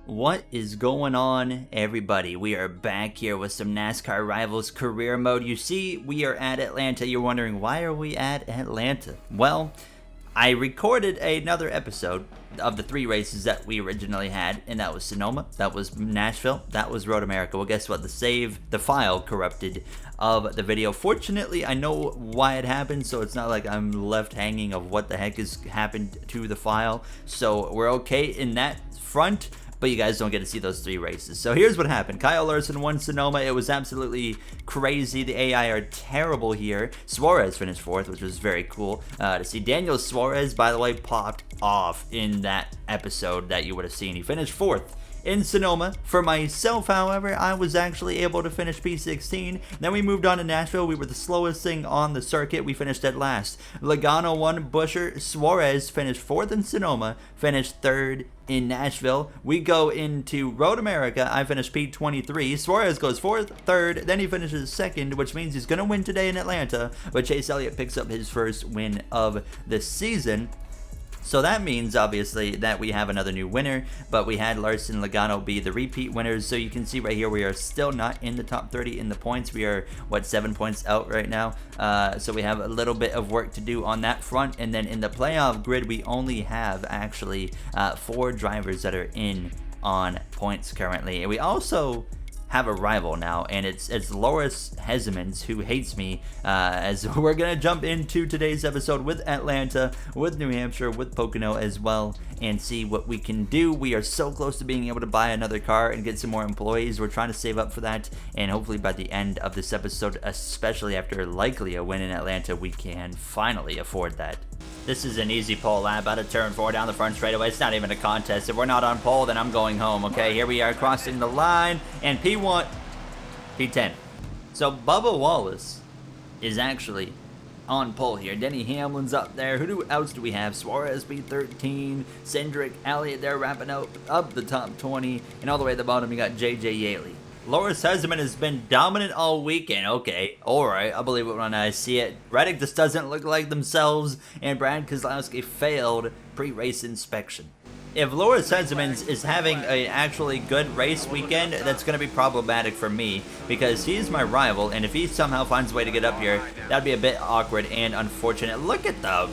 What is going on, everybody? We are back here with some NASCAR Rivals career mode. You see, we are at Atlanta. You're wondering, why are we at Atlanta? Well, I recorded another episode of the 3 races that we originally had, and that was Sonoma, that was Nashville, that was Road America. Well, guess what? The file corrupted of the video. Fortunately, I know why it happened, so it's not like I'm left hanging of what the heck has happened to the file. So we're okay in that front. But you guys don't get to see those 3 races. So here's what happened. Kyle Larson won Sonoma. It was absolutely crazy. The AI are terrible here. Suarez finished 4th, which was very cool to see. Daniel Suarez, by the way, popped off in that episode that you would have seen. He finished 4th in Sonoma. For myself, however, I was actually able to finish P16. Then we moved on to Nashville. We were the slowest thing on the circuit. We finished at last. Logano won Buescher. Suarez finished 4th in Sonoma, finished 3rd in Nashville. We go into Road America. I finished P23. Suarez goes 4th, 3rd, then he finishes 2nd, which means he's going to win today in Atlanta, but Chase Elliott picks up his first win of the season. So that means, obviously, that we have another new winner, but we had Larson Logano be the repeat winners. So you can see right here, we are still not in the top 30 in the points. We are, 7 points out right now? So we have a little bit of work to do on that front. And then in the playoff grid, we only have actually 4 drivers that are in on points currently. And we also have a rival now, and it's Loris Hezemans, who hates me, as we're gonna jump into today's episode with Atlanta, with New Hampshire, with Pocono as well, and see what we can do. We are so close to being able to buy another car and get some more employees. We're trying to save up for that, and hopefully by the end of this episode, especially after likely a win in Atlanta, we can finally afford that. This is an easy pole lap out of turn 4 down the front straightaway. It's not even a contest. If we're not on pole, then I'm going home, okay? Here we are crossing the line, and P1, P10. So Bubba Wallace is actually on pole here. Denny Hamlin's up there. Who else do we have? Suarez P13, Cindric, Elliott there wrapping up the top 20, and all the way at the bottom you got J.J. Yaley. Loris Hezemans has been dominant all weekend. Okay, alright, I believe it when I see it. Reddick just doesn't look like themselves, and Brad Keselowski failed pre-race inspection. If Loris Hezemans is having an actually good race weekend, that's going to be problematic for me, because he's my rival, and if he somehow finds a way to get up here, that'd be a bit awkward and unfortunate. Look at the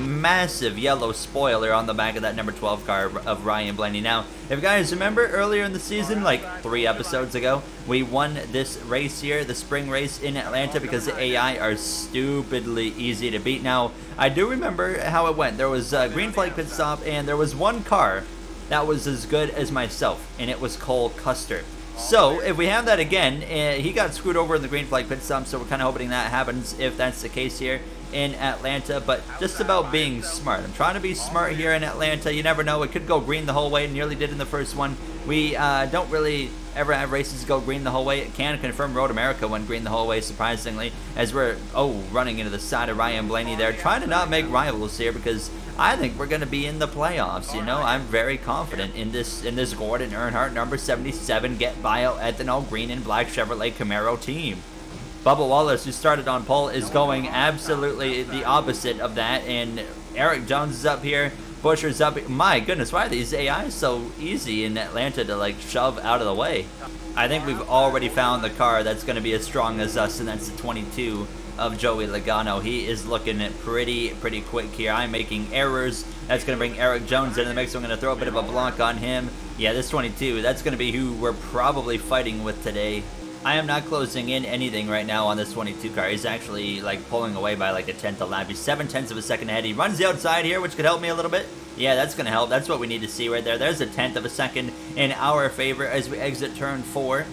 massive yellow spoiler on the back of that number 12 car of Ryan Blaney. Now, if you guys remember earlier in the season, like 3 episodes ago, we won this race here, the spring race in Atlanta, because the AI are stupidly easy to beat. Now, I do remember how it went. There was a green flag pit stop, and there was one car that was as good as myself, and it was Cole Custer. So, if we have that again, he got screwed over in the green flag pit stop, so we're kind of hoping that happens if that's the case here in Atlanta. But just about being smart. I'm trying to be smart here in Atlanta. You never know. It could go green the whole way. Nearly did in the first one. We don't really ever have races go green the whole way. It can confirm Road America went green the whole way, surprisingly, as we're, running into the side of Ryan Blaney there. Trying to not make rivals here, because I think we're going to be in the playoffs. You know, I'm very confident in this Gordon Earnhardt number 77 Get Bioethanol Green and Black Chevrolet Camaro team. Bubba Wallace, who started on pole, is going absolutely the opposite of that, and Eric Jones is up here. Buescher's up. My goodness, why are these AIs so easy in Atlanta to like shove out of the way? I think we've already found the car that's going to be as strong as us, and that's the 22 of Joey Logano. He is looking at pretty quick here. I'm making errors. That's going to bring Eric Jones into the mix. So I'm going to throw a bit of a block on him. Yeah, this 22, that's going to be who we're probably fighting with today. I am not closing in anything right now on this 22 car. He's actually like pulling away by like a 1/10 a lap. He's 7/10 of a second ahead. He runs the outside here, which could help me a little bit. Yeah, that's going to help. That's what we need to see right there. There's a 1/10 of a second in our favor as we exit turn 4.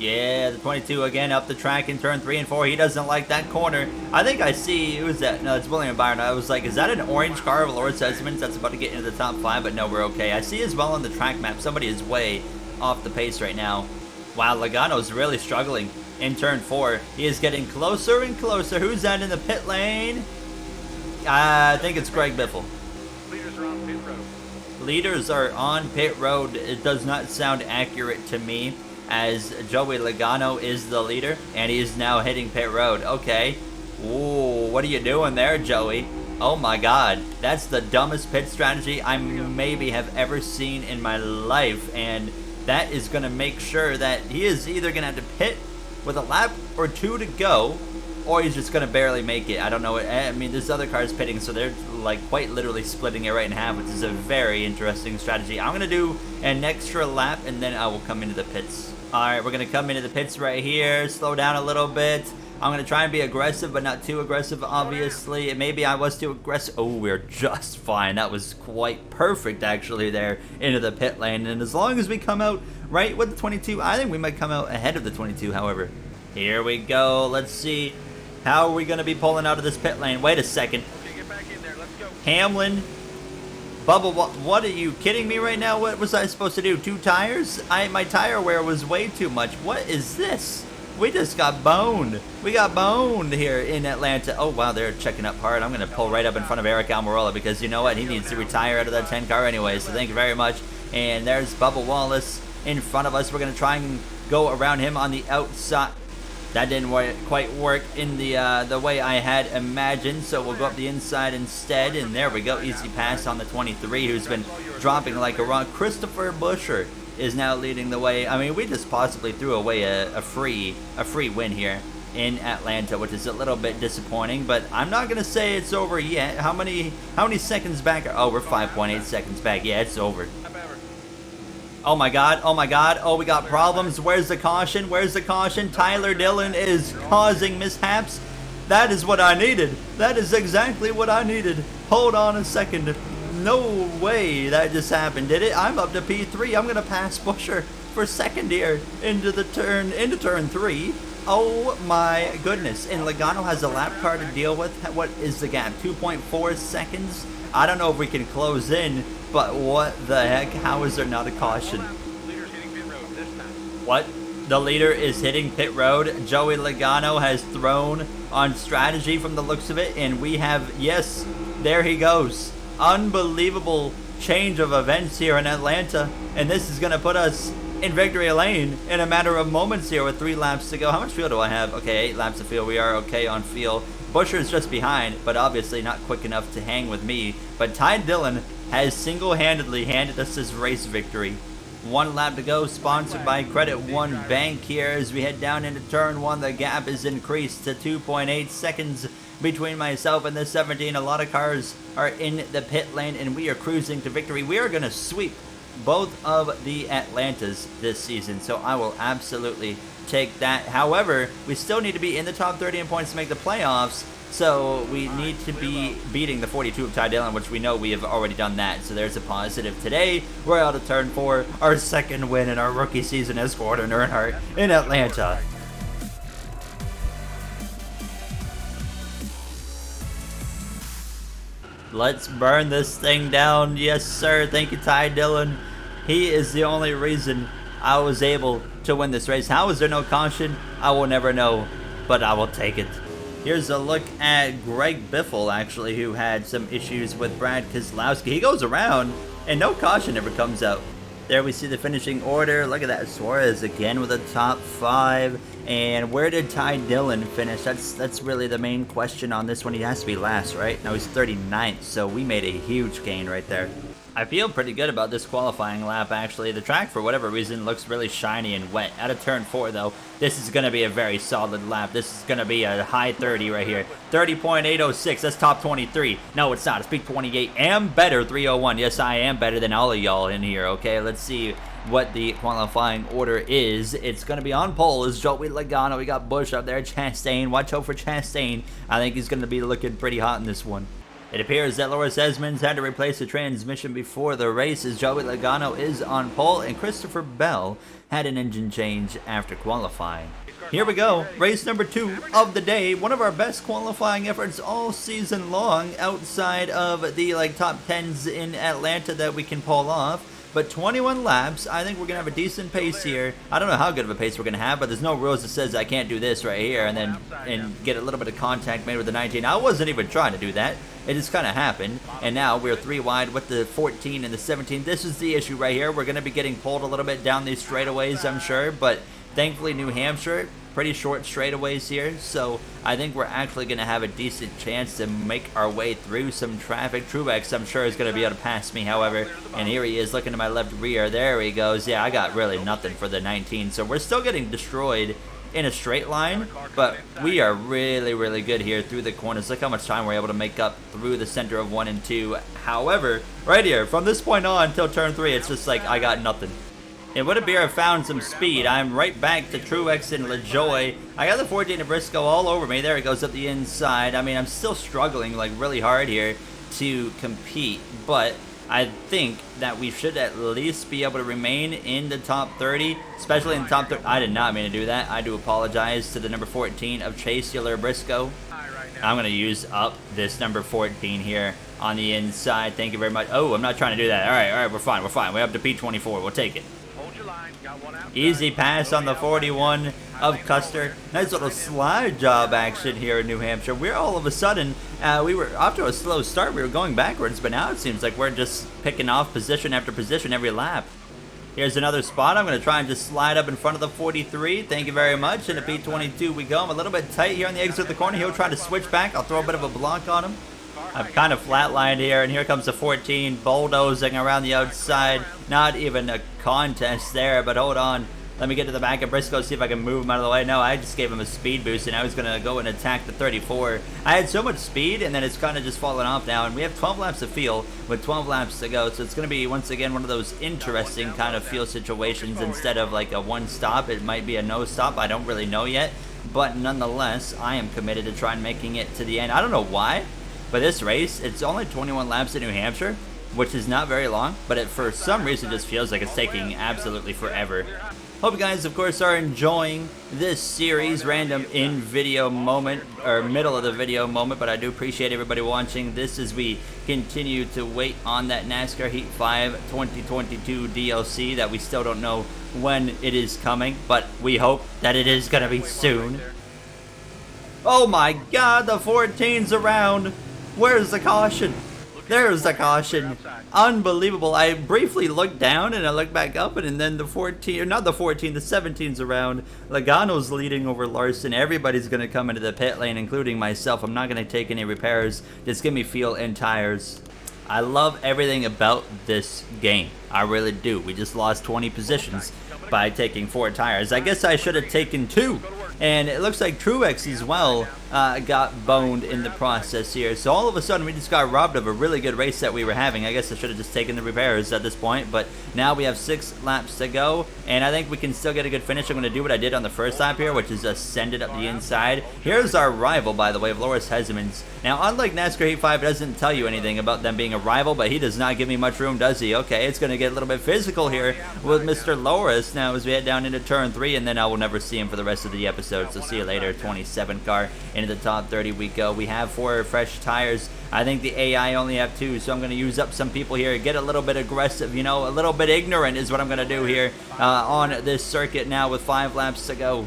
Yeah, the 22 again up the track in turn 3 and 4. He doesn't like that corner. I think I see, who's that? No, it's William Byron. I was like, is that an orange car of Loris Hezemans that's about to get into the top 5? But no, we're okay. I see as well on the track map, somebody is way off the pace right now. Wow, Logano's really struggling in turn 4. He is getting closer and closer. Who's that in the pit lane? I think it's Greg Biffle. Leaders are on pit road. Leaders are on pit road. It does not sound accurate to me, as Joey Logano is the leader, and he is now hitting pit road. Okay. Ooh, what are you doing there, Joey? Oh my god, that's the dumbest pit strategy I maybe have ever seen in my life, and that is going to make sure that he is either going to have to pit with a lap or 2 to go, or he's just going to barely make it. I don't know. I mean, there's other cars pitting, so they're like quite literally splitting it right in half, which is a very interesting strategy. I'm going to do an extra lap, and then I will come into the pits. All right, we're going to come into the pits right here, slow down a little bit. I'm going to try and be aggressive, but not too aggressive, obviously. And maybe I was too aggressive. Oh, we're just fine. That was quite perfect, actually, there into the pit lane. And as long as we come out right with the 22, I think we might come out ahead of the 22, however. Here we go. Let's see. How are we going to be pulling out of this pit lane? Wait a second. Get back in there. Let's go. Hamlin. Bubba, what are you kidding me right now? What was I supposed to do? 2 tires? My tire wear was way too much. What is this? We just got boned. We got boned here in Atlanta. Oh, wow, they're checking up hard. I'm going to pull right up in front of Eric Almirola because you know what? He needs to retire out of that 10 car anyway, so thank you very much. And there's Bubba Wallace in front of us. We're going to try and go around him on the outside. That didn't quite work in the way I had imagined, so we'll go up the inside instead. And there we go. Easy pass on the 23, who's been dropping like a rock. Christopher Buescher is now leading the way. I mean, we just possibly threw away a free win here in Atlanta, which is a little bit disappointing, but I'm not gonna say it's over yet. How many seconds back? Oh, we're 5.8 seconds back. Yeah, it's over. Oh my god, oh my god, oh, we got problems. Where's the caution? Where's the caution? Tyler Dillon is causing mishaps. That is what I needed. That is exactly what I needed. Hold on a second. No way that just happened, did it? I'm up to P3. I'm gonna pass Buescher for second here into turn 3. Oh my goodness. And Logano has a lap car to deal with. What is the gap? 2.4 seconds? I don't know if we can close in, but what the heck? How is there not a caution? Leader's hitting pit road this time. What? The leader is hitting pit road. Joey Logano has thrown on strategy from the looks of it, and we have, yes, there he goes. Unbelievable change of events here in Atlanta, and this is going to put us in victory lane in a matter of moments here with 3 laps to go. How much fuel do I have? Okay, 8 laps of fuel. We are okay on fuel. Buescher is just behind, but obviously not quick enough to hang with me. But Ty Dillon has single-handedly handed us this race victory. 1 lap to go, sponsored by Credit One Bank here. As we head down into turn 1, the gap is increased to 2.8 seconds between myself and the 17. A lot of cars are in the pit lane, and we are cruising to victory. We are going to sweep both of the Atlantas this season, so I will absolutely take that. However, we still need to be in the top 30 in points to make the playoffs, so we need to be beating the 42 of Ty Dillon, which we know we have already done that, so there's a positive. Today, we're out of turn 4, our second win in our rookie season as Gordon Earnhardt in Atlanta. Let's burn this thing down. Yes, sir. Thank you, Ty Dillon. He is the only reason I was able to win this race. How is there no caution? I will never know, but I will take it. Here's a look at Greg Biffle, actually, who had some issues with Brad Keselowski. He goes around, and no caution ever comes out. There we see the finishing order. Look at that. Suarez again with a top 5. And where did Ty Dillon finish? That's really the main question on this one. He has to be last, right? No, he's 39th, so we made a huge gain right there. I feel pretty good about this qualifying lap, actually. The track, for whatever reason, looks really shiny and wet. Out of turn 4, though, this is going to be a very solid lap. This is going to be a high 30 right here. 30.806, that's top 23. No, it's not. It's peak 28. Am better, 301. Yes, I am better than all of y'all in here, okay? Let's see what the qualifying order is. It's going to be on pole is Joey Logano. We got Busch up there. Chastain. Watch out for Chastain. I think he's going to be looking pretty hot in this one. It appears that Loris Esmonds had to replace the transmission before the race, as Joey Logano is on pole, and Christopher Bell had an engine change after qualifying. Here we go, race number 2 of the day. One of our best qualifying efforts all season long, outside of the top 10s in Atlanta that we can pull off. But 21 laps, I think we're going to have a decent pace here. I don't know how good of a pace we're going to have, but there's no rules that says I can't do this right here and get a little bit of contact made with the 19. I wasn't even trying to do that. It just kind of happened, and now we're 3 wide with the 14 and the 17. This is the issue right here. We're going to be getting pulled a little bit down these straightaways, I'm sure, but thankfully New Hampshire pretty short straightaways here, so I think we're actually going to have a decent chance to make our way through some traffic. Truex, I'm sure, is going to be able to pass me, however, and here he is looking to my left rear. There he goes. Yeah, I got really nothing for the 19, so we're still getting destroyed in a straight line, but we are really, really good here through the corners. Look how much time we're able to make up through the center of 1 and 2. However, right here, from this point on until turn 3, it's just like I got nothing. It would appear I found some speed. I'm right back to Truex and LaJoy. I got the 14 of Briscoe all over me. There he goes up the inside. I mean, I'm still struggling like really hard here to compete, but I think that we should at least be able to remain in the top 30, especially in the top 30. I did not mean to do that. I do apologize to the number 14 of Chase Euler Briscoe. I'm going to use up this number 14 here on the inside. Thank you very much. Oh, I'm not trying to do that. All right, we're fine. We're up to P24. We'll take it. Easy pass on the 41 of Custer. Nice little slide job action here in New Hampshire. We're all of a sudden, we were off to a slow start. We were going backwards, but now it seems like we're just picking off position after position every lap. Here's another spot. I'm going to try and just slide up in front of the 43. Thank you very much. And a P22 we go. I'm a little bit tight here on the exit of the corner. He'll try to switch back. I'll throw a bit of a block on him. I've kind of flatlined here, and here comes the 14 bulldozing around the outside. Not even a contest there, but hold on. Let me get to the back of Briscoe, see if I can move him out of the way. No, I just gave him a speed boost, and I was going to go and attack the 34. I had so much speed, and then it's kind of just fallen off now, and we have 12 laps to feel with 12 laps to go, so it's going to be, once again, one of those interesting kind of feel situations. Instead of like a one stop, it might be a no stop. I don't really know yet, but nonetheless, I am committed to try and making it to the end. I don't know why, but this race, it's only 21 laps in New Hampshire, which is not very long, but it for some reason just feels like it's taking absolutely forever. Hope you guys, of course, are enjoying this series, random in video moment, or middle of the video moment, but I do appreciate everybody watching this as we continue to wait on that NASCAR Heat 5 2022 DLC that we still don't know when it is coming, but we hope that it is going to be soon. Oh my god, the 14's around. Where's the caution? There's the caution. Unbelievable. I briefly looked down and I looked back up, and then the 14, or not the 14, the 17's around. Logano's leading over Larson. Everybody's going to come into the pit lane, including myself. I'm not going to take any repairs. Just give me fuel and tires. I love everything about this game. I really do. We just lost 20 positions by taking 4 tires. I guess I should have taken 2. And it looks like Truex as well got boned in the process here. So all of a sudden we just got robbed of a really good race that we were having. I guess I should have just taken the repairs at this point. But now we have 6 laps to go. And I think we can still get a good finish. I'm going to do what I did on the first lap here, which is ascend it up the inside. Here's our rival, by the way, of Loris Hezemans. Now, unlike NASCAR Heat 5, it doesn't tell you anything about them being a rival, but he does not give me much room, does he? Okay, it's going to get a little bit physical here with Mr. Loris now as we head down into turn 3, and then I will never see him for the rest of the episode. So see you later. 27 car into the top 30 we go. We have 4 fresh tires. I think the AI only have 2, so I'm going to use up some people here, get a little bit aggressive, you know, a little bit ignorant is what I'm going to do here on this circuit now with 5 laps to go.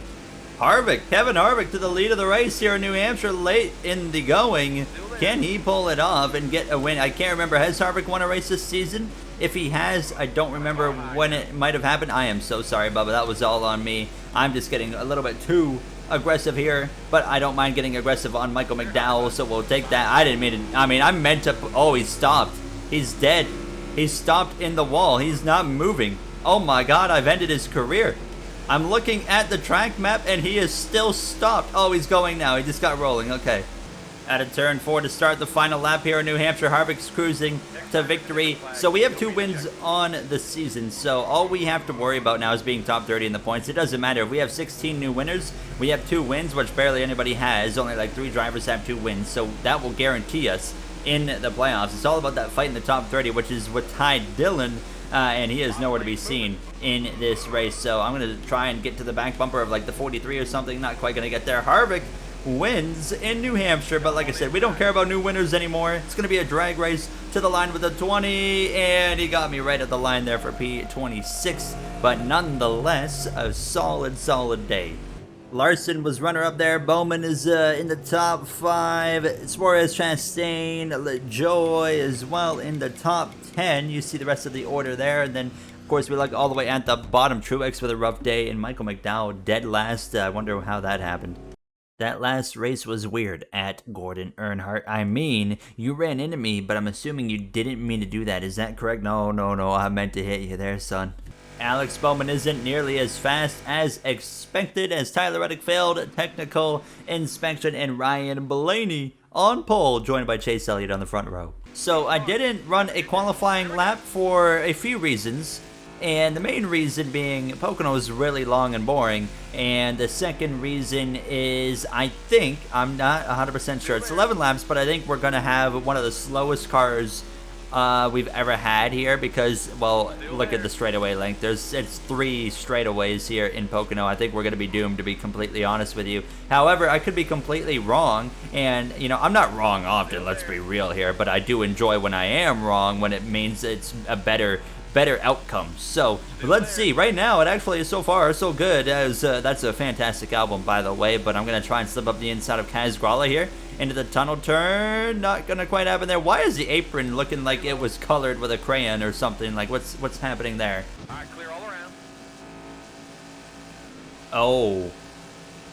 Harvick, Kevin Harvick to the lead of the race here in New Hampshire late in the going. Can he pull it off and get a win? I can't remember. Has Harvick won a race this season? If he has, I don't remember when it might have happened. I am so sorry, Bubba. That was all on me. I'm just getting a little bit too aggressive here, but I don't mind getting aggressive on Michael McDowell, so we'll take that. I didn't mean to. I mean, I meant to. Oh, he stopped. He's dead. He's stopped in the wall. He's not moving. Oh my god, I've ended his career. I'm looking at the track map and he is still stopped. Oh, he's going now. He just got rolling. Okay. Out of turn 4 to start the final lap here in New Hampshire. Harvick's cruising to victory. So we have 2 wins on the season. So all we have to worry about now is being top 30 in the points. It doesn't matter. If we have 16 new winners, we have 2 wins, which barely anybody has. Only like 3 drivers have 2 wins. So that will guarantee us in the playoffs. It's all about that fight in the top 30, which is what tied Dylan. And he is nowhere to be seen in this race. So I'm going to try and get to the back bumper of like the 43 or something. Not quite going to get there. Harvick wins in New Hampshire, but like I said, we don't care about new winners anymore. It's going to be a drag race to the line with the 20, and he got me right at the line there for P26, but nonetheless, a solid day. Larson was runner-up there. Bowman is in the top 5. Suarez, Chastain, LaJoy as well in the top 10. You see the rest of the order there, and then Of course, we look all the way at the bottom. Truex with a rough day, and Michael McDowell dead last. I wonder how that happened. That last race was weird at Gordon Earnhardt. I mean, you ran into me, but I'm assuming you didn't mean to do that. Is that correct? No, I meant to hit you there, son. Alex Bowman isn't nearly as fast as expected as Tyler Reddick failed technical inspection, and Ryan Blaney on pole, joined by Chase Elliott on the front row. So I didn't run a qualifying lap for a few reasons, and the main reason being Pocono is really long and boring, and the second reason is I'm not 100% sure, it's 11 laps, but I think we're going to have one of the slowest cars we've ever had here because, well, look at the straightaway length. It's 3 straightaways here in Pocono. I think we're going to be doomed, to be completely honest with you. However, I could be completely wrong, and, you know, I'm not wrong often, let's be real here, but I do enjoy when I am wrong, when it means it's a better outcome. So let's see. Right now, it actually is so far so good. As that's a fantastic album, by the way. But I'm gonna try and slip up the inside of Kaz Grala here into the tunnel turn. Not gonna quite happen there. Why is the apron looking like it was colored with a crayon or something? Like what's happening there? All right, clear all around.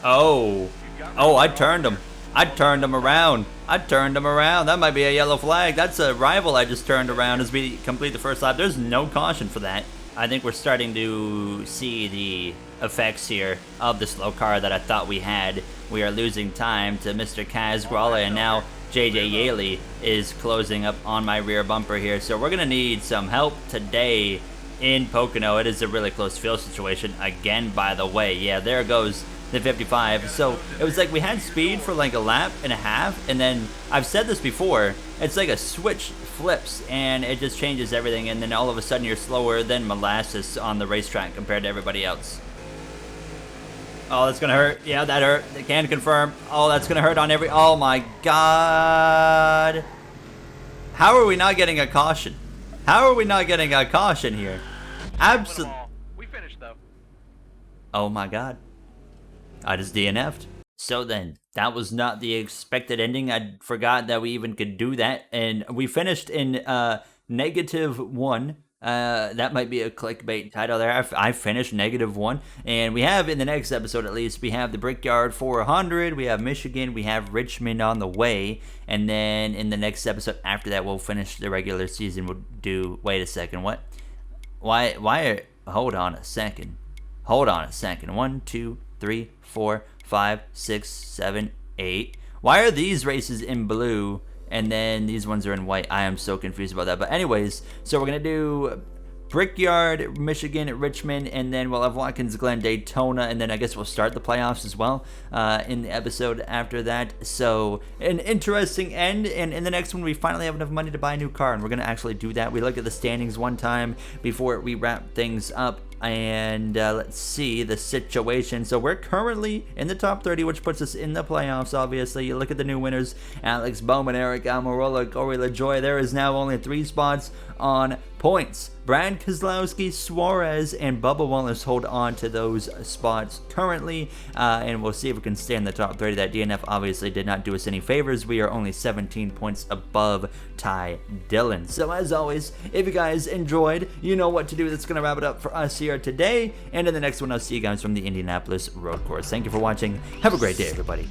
Oh! I turned him. I turned him around. That might be a yellow flag. That's a rival I just turned around as we complete the first lap. There's no caution for that. I think we're starting to see the effects here of the slow car that I thought we had. We are losing time to Mr. Kaz Grala, and now JJ Yaley is closing up on my rear bumper here. So we're going to need some help today in Pocono. It is a really close field situation again, by the way. Yeah, there goes the 55. So it was like we had speed for like a lap and a half, and then I've said this before, it's like a switch flips and it just changes everything, and then all of a sudden you're slower than molasses on the racetrack compared to everybody else. Oh, that's gonna hurt. Yeah, that hurt. They can confirm. Oh, that's gonna hurt on every... Oh my god. How are we not getting a caution? How are we not getting a caution here? Absolutely. We finished though. Oh my god. I just DNF'd. So then, that was not the expected ending. I forgot that we even could do that. And we finished in -1. That might be a clickbait title there. I finished -1. And we have, in the next episode at least, we have the Brickyard 400. We have Michigan. We have Richmond on the way. And then in the next episode after that, we'll finish the regular season. We'll do... Wait a second. What? Why hold on a second. 1, 2, 3, 4, 5, 6, 7, 8. Why are these races in blue and then these ones are in white? I am so confused about that. But anyways, so we're gonna do Brickyard, Michigan, Richmond, and then we'll have Watkins Glen, Daytona, and then I guess we'll start the playoffs as well in the episode after that. So an interesting end, and in the next one we finally have enough money to buy a new car, and we're gonna actually do that. We look at the standings one time before we wrap things up. And let's see the situation. So we're currently in the top 30, which puts us in the playoffs, obviously. You look at the new winners: Alex Bowman, Eric Almirola, Corey LaJoy. There is now only 3 spots on points. Brad Keselowski, Suarez, and Bubba Wallace hold on to those spots currently. And we'll see if we can stay in the top 30. That DNF obviously did not do us any favors. We are only 17 points above Ty Dillon. So as always, if you guys enjoyed, you know what to do. That's going to wrap it up for us here today. And in the next one, I'll see you guys from the Indianapolis Road Course. Thank you for watching. Have a great day, everybody.